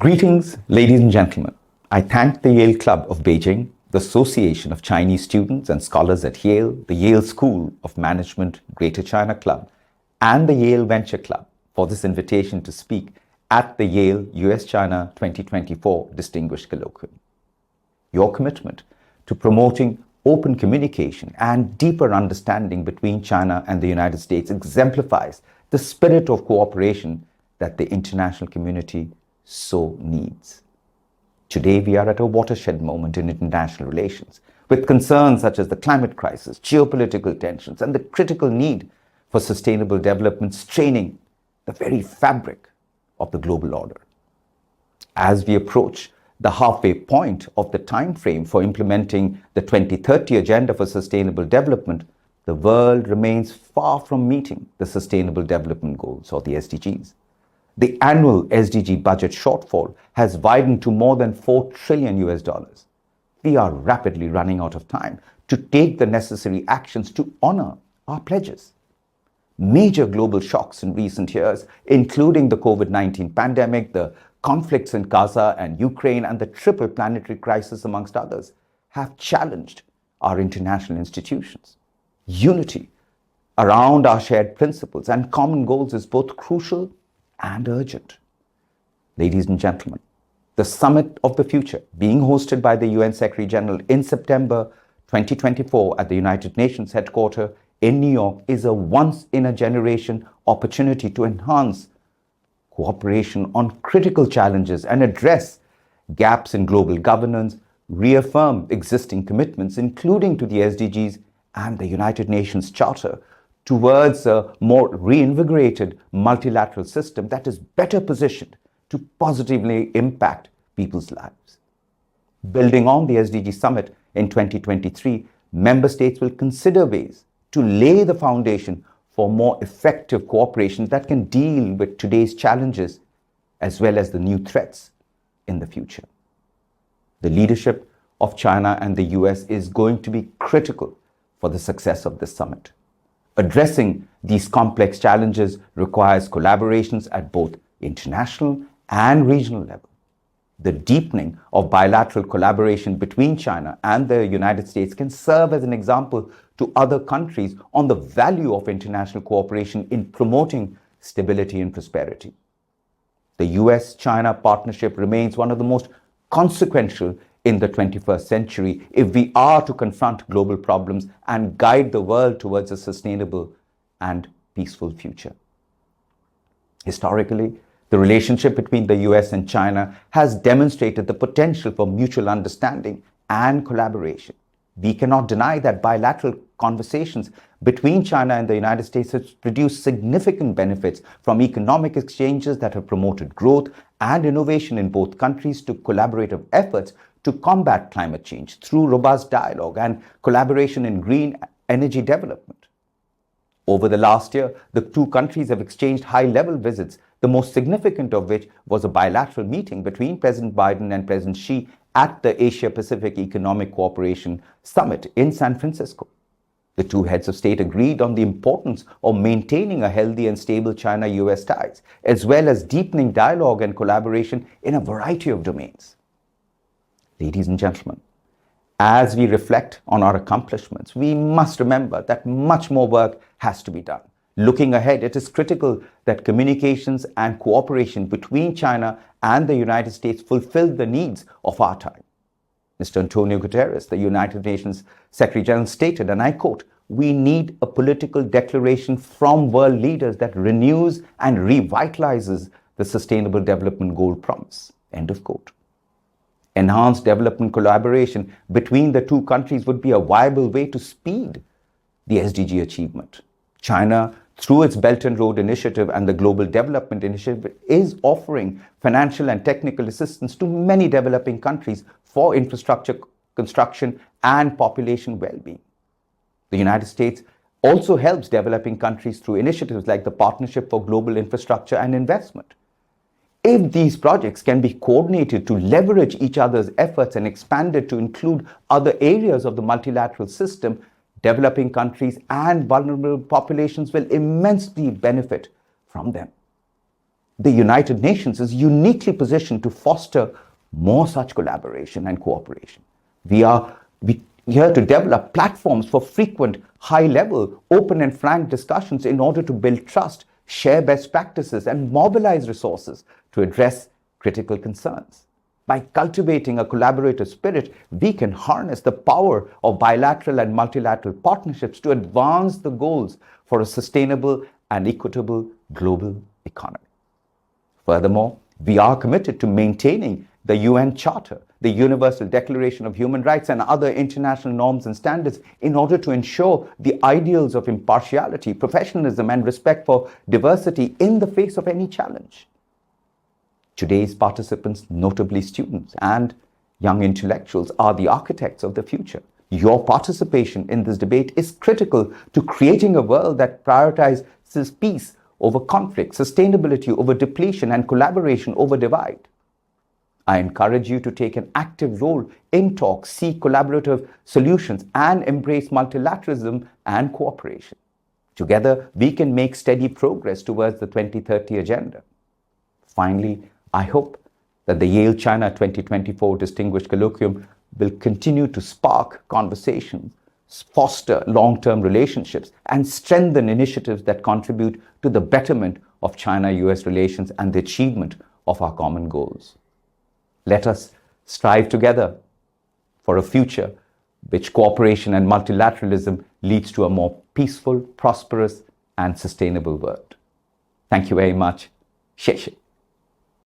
Greetings, ladies and gentlemen. I thank the Yale Club of Beijing, the Association of Chinese Students and Scholars at Yale, the Yale School of Management Greater China Club, and the Yale Venture Club for this invitation to speak at the Yale US-China 2024 Distinguished Colloquium. Your commitment to promoting open communication and deeper understanding between China and the United States exemplifies the spirit of cooperation that the international community so needs. Today, we are at a watershed moment in international relations, with concerns such as the climate crisis, geopolitical tensions, and the critical need for sustainable development straining the very fabric of the global order. As we approach the halfway point of the time frame for implementing the 2030 Agenda for Sustainable Development, the world remains far from meeting the Sustainable Development Goals, or the SDGs. The annual SDG budget shortfall has widened to more than $4 trillion. We are rapidly running out of time to take the necessary actions to honor our pledges. Major global shocks in recent years, including the COVID-19 pandemic, the conflicts in Gaza and Ukraine, and the triple planetary crisis, amongst others, have challenged our international institutions. Unity around our shared principles and common goals is both crucial and urgent. Ladies and gentlemen, the Summit of the Future, being hosted by the UN Secretary General in September 2024 at the United Nations headquarters in New York, is a once-in-a-generation opportunity to enhance cooperation on critical challenges and address gaps in global governance, reaffirm existing commitments, including to the SDGs and the United Nations Charter, towards a more reinvigorated multilateral system that is better positioned to positively impact people's lives. Building on the SDG Summit in 2023, member states will consider ways to lay the foundation for more effective cooperation that can deal with today's challenges as well as the new threats in the future. The leadership of China and the US is going to be critical for the success of this summit. Addressing these complex challenges requires collaborations at both international and regional level. The deepening of bilateral collaboration between China and the United States can serve as an example to other countries on the value of international cooperation in promoting stability and prosperity. The US-China partnership remains one of the most consequential in the 21st century if we are to confront global problems and guide the world towards a sustainable and peaceful future. Historically, the relationship between the US and China has demonstrated the potential for mutual understanding and collaboration. We cannot deny that bilateral conversations between China and the United States have produced significant benefits, from economic exchanges that have promoted growth and innovation in both countries to collaborative efforts to combat climate change through robust dialogue and collaboration in green energy development. Over the last year, the two countries have exchanged high-level visits, the most significant of which was a bilateral meeting between President Biden and President Xi at the Asia-Pacific Economic Cooperation Summit in San Francisco. The two heads of state agreed on the importance of maintaining a healthy and stable China-US ties, as well as deepening dialogue and collaboration in a variety of domains. Ladies and gentlemen, as we reflect on our accomplishments, we must remember that much more work has to be done. Looking ahead, it is critical that communications and cooperation between China and the United States fulfill the needs of our time. Mr. Antonio Guterres, the United Nations Secretary General, stated, and I quote, "We need a political declaration from world leaders that renews and revitalizes the Sustainable Development Goal promise." End of quote. Enhanced development collaboration between the two countries would be a viable way to speed the SDG achievement. China, through its Belt and Road Initiative and the Global Development Initiative, is offering financial and technical assistance to many developing countries for infrastructure construction and population well-being. The United States also helps developing countries through initiatives like the Partnership for Global Infrastructure and Investment. If these projects can be coordinated to leverage each other's efforts and expanded to include other areas of the multilateral system, developing countries and vulnerable populations will immensely benefit from them. the United Nations is uniquely positioned to foster more such collaboration and cooperation. We are here to develop platforms for frequent, high-level, open and frank discussions in order to build trust, share best practices, and mobilize resources to address critical concerns. By cultivating a collaborative spirit, we can harness the power of bilateral and multilateral partnerships to advance the goals for a sustainable and equitable global economy. Furthermore, we are committed to maintaining the UN Charter, the Universal Declaration of Human Rights, and other international norms and standards in order to ensure the ideals of impartiality, professionalism, and respect for diversity in the face of any challenge. Today's participants, notably students and young intellectuals, are the architects of the future. Your participation in this debate is critical to creating a world that prioritizes peace over conflict, sustainability over depletion, and collaboration over divide. I encourage you to take an active role in talks, seek collaborative solutions, and embrace multilateralism and cooperation. Together, we can make steady progress towards the 2030 agenda. Finally, I hope that the Yale China 2024 Distinguished Colloquium will continue to spark conversations, foster long-term relationships, and strengthen initiatives that contribute to the betterment of China-US relations and the achievement of our common goals. Let us strive together for a future which cooperation and multilateralism leads to a more peaceful, prosperous, and sustainable world. Thank you very much. 谢谢。